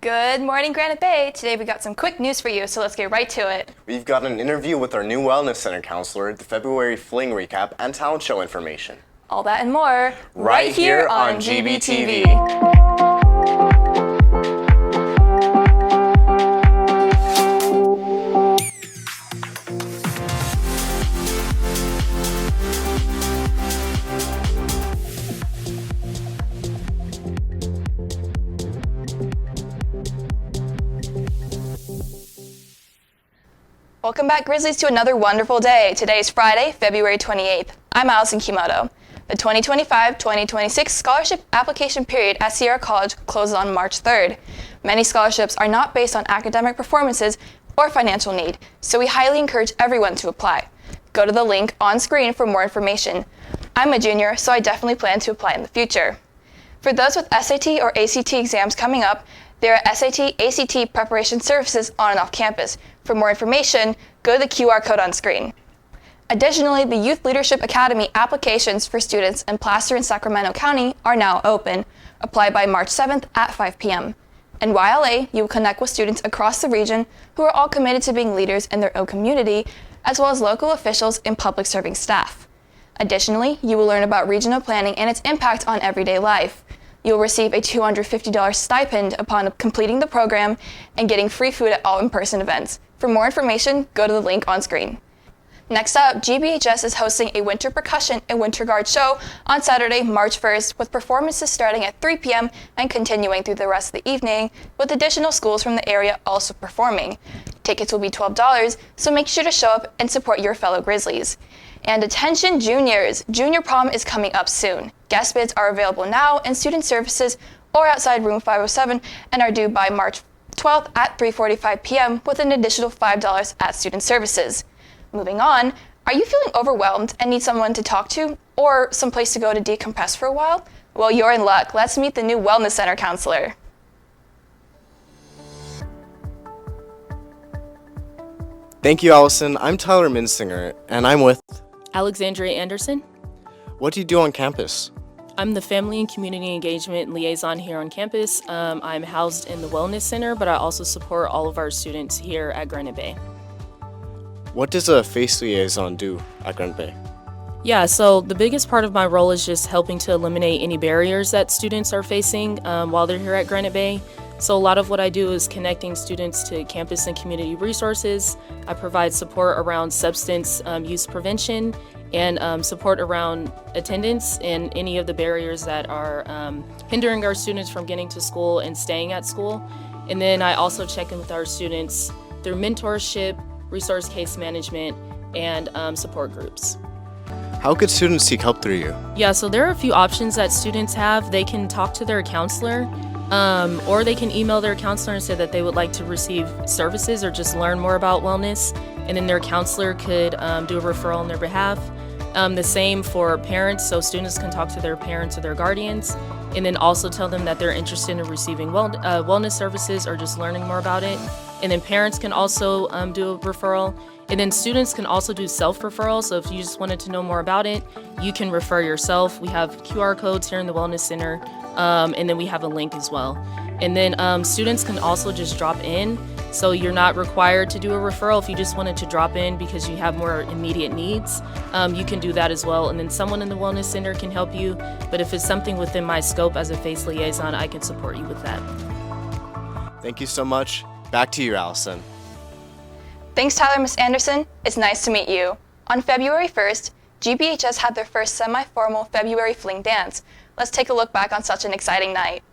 Good morning, Granite Bay. Today we got some quick news for you, so let's get right to it. We've got an interview with our new Wellness Center counselor, the February Fling recap, and talent show information. All that and more Right here on GBTV. Welcome back, Grizzlies, to another wonderful day. Today is Friday, February 28th. I'm Allison Kimoto. The 2025-2026 scholarship application period at Sierra College closes on March 3rd. Many scholarships are not based on academic performances or financial need, so we highly encourage everyone to apply. Go to the link on screen for more information. I'm a junior, so I definitely plan to apply in the future. For those with SAT or ACT exams coming up, there are SAT, ACT preparation services on and off campus. For more information, go to the QR code on screen. Additionally, the Youth Leadership Academy applications for students in Placer and Sacramento County are now open. Apply by March 7th at 5 p.m. In YLA, you will connect with students across the region who are all committed to being leaders in their own community, as well as local officials and public serving staff. Additionally, you will learn about regional planning and its impact on everyday life. You'll receive a $250 stipend upon completing the program and getting free food at all in-person events. For more information, go to the link on screen. Next up, GBHS is hosting a Winter Percussion and Winter Guard show on Saturday, March 1st, with performances starting at 3 p.m. and continuing through the rest of the evening, with additional schools from the area also performing. Tickets will be $12, so make sure to show up and support your fellow Grizzlies. And attention juniors, Junior Prom is coming up soon. Guest bids are available now in student services or outside room 507 and are due by March 12th at 3:45 p.m. with an additional $5 at student services. Moving on, are you feeling overwhelmed and need someone to talk to or someplace to go to decompress for a while? Well, you're in luck. Let's meet the new Wellness Center counselor. Thank you, Allison. I'm Tyler Minsinger, and I'm with Alexandria Anderson. What do you do on campus? I'm the Family and Community Engagement Liaison here on campus. I'm housed in the Wellness Center, but I also support all of our students here at Granite Bay. What does a FACE liaison do at Granite Bay? Yeah, so the biggest part of my role is just helping to eliminate any barriers that students are facing while they're here at Granite Bay. So a lot of what I do is connecting students to campus and community resources. I provide support around substance use prevention and support around attendance and any of the barriers that are hindering our students from getting to school and staying at school. And then I also check in with our students through mentorship, resource case management, and support groups. How could students seek help through you? Yeah, so there are a few options that students have. They can talk to their counselor, or they can email their counselor and say that they would like to receive services or just learn more about wellness, and then their counselor could do a referral on their behalf. The same for parents, so students can talk to their parents or their guardians, and then also tell them that they're interested in receiving wellness services or just learning more about it. And then parents can also do a referral. And then students can also do self-referral. So if you just wanted to know more about it, you can refer yourself. We have QR codes here in the Wellness Center, and then we have a link as well. And then students can also just drop in. So you're not required to do a referral. If you just wanted to drop in because you have more immediate needs, you can do that as well. And then someone in the Wellness Center can help you. But if it's something within my scope as a FACE liaison, I can support you with that. Thank you so much. Back to you, Allison. Thanks, Tyler, Ms. Anderson. It's nice to meet you. On February 1st, GBHS had their first semi-formal February Fling dance. Let's take a look back on such an exciting night.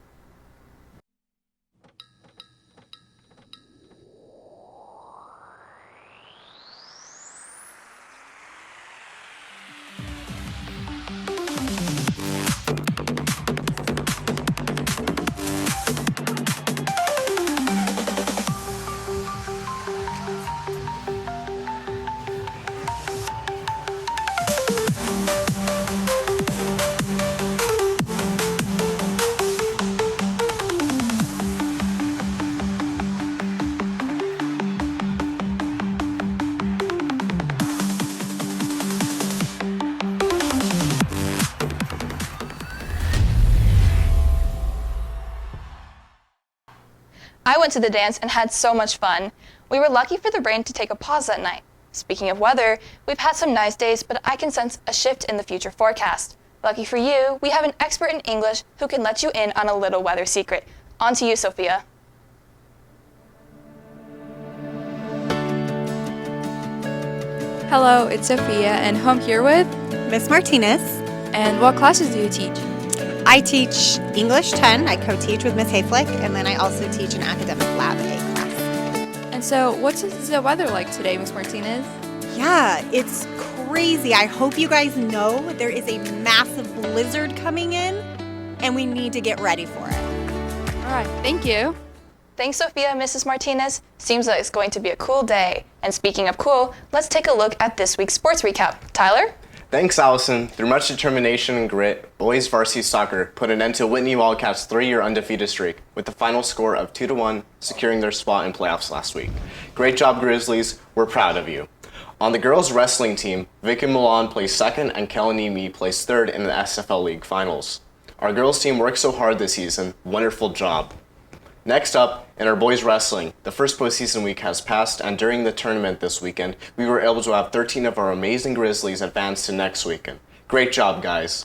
I went to the dance and had so much fun. We were lucky for the rain to take a pause that night. Speaking of weather, we've had some nice days, but I can sense a shift in the future forecast. Lucky for you, we have an expert in English who can let you in on a little weather secret. On to you, Sophia. Hello, it's Sophia, and I'm here with Miss Martinez. And what classes do you teach? I teach English 10. I co-teach with Miss Hayflick, and then I also teach an academic lab A class. And so, what's the weather like today, Miss Martinez? Yeah, it's crazy. I hope you guys know there is a massive blizzard coming in, and we need to get ready for it. All right, thank you. Thanks, Sophia and Mrs. Martinez. Seems like it's going to be a cool day. And speaking of cool, let's take a look at this week's sports recap. Tyler? Thanks, Allison. Through much determination and grit, boys varsity soccer put an end to Whitney Wildcats' 3-year undefeated streak, with the final score of 2-1, securing their spot in playoffs last week. Great job, Grizzlies. We're proud of you. On the girls' wrestling team, Vicky Milan placed second and Kelly Mee placed third in the SFL League Finals. Our girls' team worked so hard this season. Wonderful job. Next up, in our boys wrestling, the first postseason week has passed, and during the tournament this weekend, we were able to have 13 of our amazing Grizzlies advance to next weekend. Great job, guys.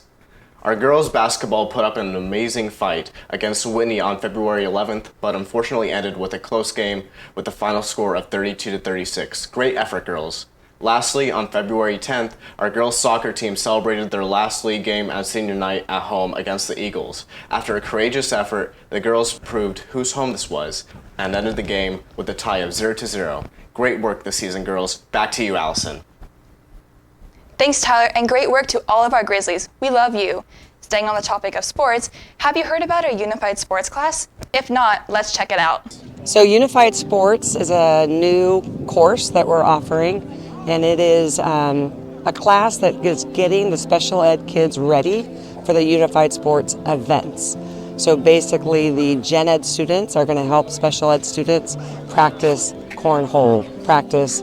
Our girls basketball put up an amazing fight against Whitney on February 11th, but unfortunately ended with a close game with the final score of 32-36. Great effort, girls. Lastly, on February 10th, our girls soccer team celebrated their last league game at senior night at home against the Eagles. After a courageous effort, the girls proved whose home this was and ended the game with a tie of 0-0. Great work this season, girls. Back to you, Allison. Thanks, Tyler, and great work to all of our Grizzlies. We love you. Staying on the topic of sports, have you heard about our Unified Sports class? If not, let's check it out. So Unified Sports is a new course that we're offering, and it is a class that is getting the special ed kids ready for the Unified Sports events. So basically the Gen Ed students are going to help special ed students practice cornhole, practice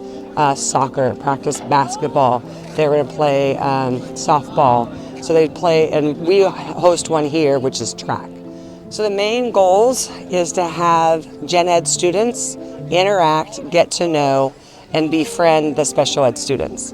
soccer, practice basketball. They're going to play softball. So they play, and we host one here, which is track. So the main goals is to have Gen Ed students interact, get to know, and befriend the special ed students.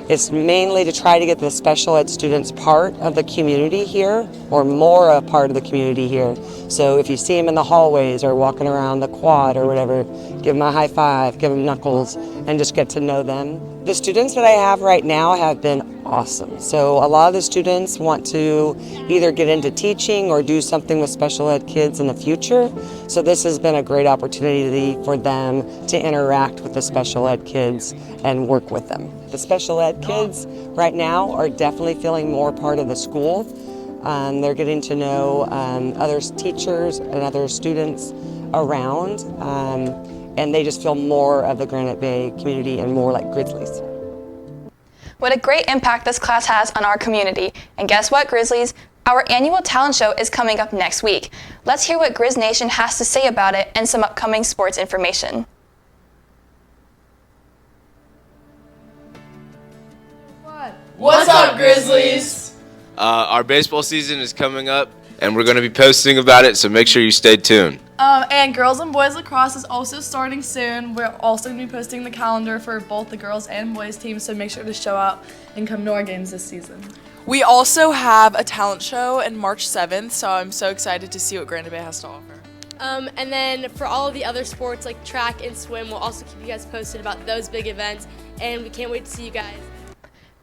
It's mainly to try to get the special ed students part of the community here, or more a part of the community here. So if you see them in the hallways or walking around the quad or whatever, give them a high five, give them knuckles, and just get to know them. The students that I have right now have been awesome. So a lot of the students want to either get into teaching or do something with special ed kids in the future. So this has been a great opportunity for them to interact with the special ed kids and work with them. The special ed kids right now are definitely feeling more part of the school. They're getting to know other teachers and other students around, and they just feel more of the Granite Bay community and more like Grizzlies. What a great impact this class has on our community. And guess what, Grizzlies? Our annual talent show is coming up next week. Let's hear what Grizz Nation has to say about it and some upcoming sports information. What's up, Grizzlies? Our baseball season is coming up, and we're going to be posting about it, so make sure you stay tuned. And girls and boys lacrosse is also starting soon. We're also going to be posting the calendar for both the girls and boys teams, so make sure to show up and come to our games this season. We also have a talent show on March 7th, so I'm so excited to see what Granite Bay has to offer. And then for all of the other sports like track and swim, we'll also keep you guys posted about those big events, and we can't wait to see you guys.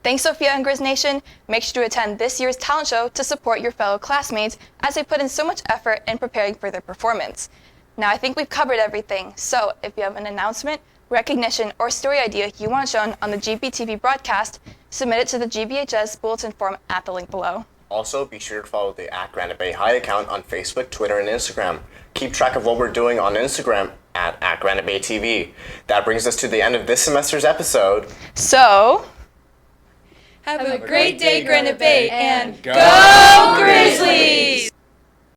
Thanks, Sophia and Grizz Nation. Make sure to attend this year's talent show to support your fellow classmates as they put in so much effort in preparing for their performance. Now, I think we've covered everything, so if you have an announcement, recognition, or story idea you want shown on the GBTV broadcast, submit it to the GBHS Bulletin form at the link below. Also, be sure to follow the @Granite Bay High account on Facebook, Twitter, and Instagram. Keep track of what we're doing on Instagram at @Granite Bay TV. That brings us to the end of this semester's episode. So, Have a great day, Granite Bay, and Go Grizzlies!